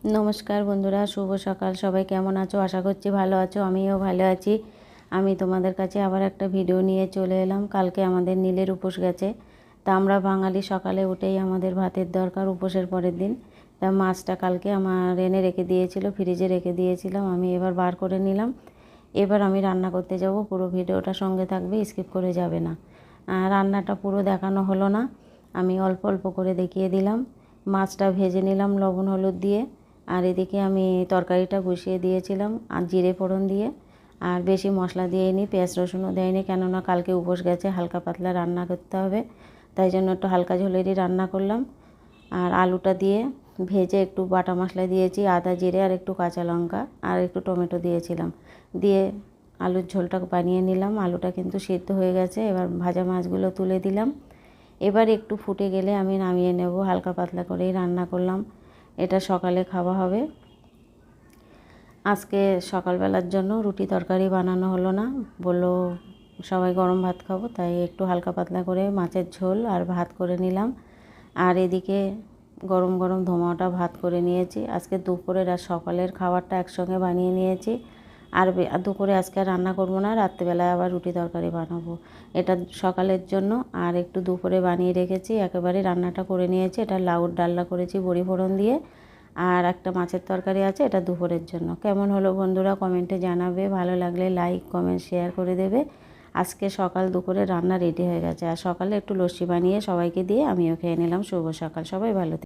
নমস্কার বন্ধুরা, শুভ সকাল। সবাই কেমন আছো? আশা করছি ভালো আছো। আমিও ভালো আছি। আমি তোমাদের কাছে আবার একটা ভিডিও নিয়ে চলে এলাম। কালকে আমাদের নীলের উপোস গেছে। তা আমরা বাঙালি সকালে উঠেই আমাদের ভাতের দরকার উপোসের পরের দিন। তা মাছটা কালকে আমার এনে রেখে দিয়েছিল, ফ্রিজে রেখে দিয়েছিলাম। আমি এবার বার করে নিলাম। এবার আমি রান্না করতে যাব। পুরো ভিডিওটা সঙ্গে থাকবে, স্কিপ করে যাবে না। রান্নাটা পুরো দেখানো হলো না, আমি অল্প অল্প করে দেখিয়ে দিলাম। মাছটা ভেজে নিলাম লবণ হলুদ দিয়ে। আর এদিকে আমি তরকারিটা বসিয়ে দিয়েছিলাম আর জিরে ফোড়ন দিয়ে। আর বেশি মশলা দিইনি, পেঁয়াজ রসুনও দেয়নি, কেননা কালকে উপোস গেছে, হালকা পাতলা রান্না করতে হবে। তাই জন্য একটু হালকা ঝোলেরই রান্না করলাম। আর আলুটা দিয়ে ভেজে একটু বাটা মশলা দিয়েছি, আদা জিরে আর একটু কাঁচা লঙ্কা আর একটু টমেটো দিয়েছিলাম। দিয়ে আলুর ঝোলটা বানিয়ে নিলাম। আলুটা কিন্তু সিদ্ধ হয়ে গেছে। এবার ভাজা মাছগুলো তুলে দিলাম। এবার একটু ফুটে গেলে আমি নামিয়ে নেব। হালকা পাতলা করেই রান্না করলাম। এটা সকালে খাওয়া হবে। আজকে সকালবেলার জন্য রুটি তরকারি বানানো হলো না, বললো সবাই গরম ভাত খাবো, তাই একটু হালকা পাতলা করে মাছের ঝোল আর ভাত করে নিলাম। আর এদিকে গরম গরম ধোঁয়াটা ভাত করে নিয়েছি। আজকে দুপুরের আর সকালের খাবারটা একসঙ্গে বানিয়ে নিয়েছি। আর দুপুরে আজকে রান্না করব না, রাত্রিবেলায় আবার রুটি তরকারি বানাবো। এটা সকালের জন্য। আর একটু দুপুরে বানিয়ে রেখেছি, একেবারে রান্নাটা করে নিয়েছি। এটা লাউর ডালনা করেছি বড়ি ফোড়ন দিয়ে। আর একটা মাছের তরকারি আছে, এটা দুপুরের জন্য। কেমন হলো বন্ধুরা কমেন্টে জানাবে। ভালো লাগলে লাইক কমেন্ট শেয়ার করে দেবে। আজকে সকাল দুপুরে রান্না রেডি হয়ে গেছে। আর সকালে একটু লস্যি বানিয়ে সবাইকে দিয়ে আমিও খেয়ে নিলাম। শুভ সকাল, সবাই ভালো।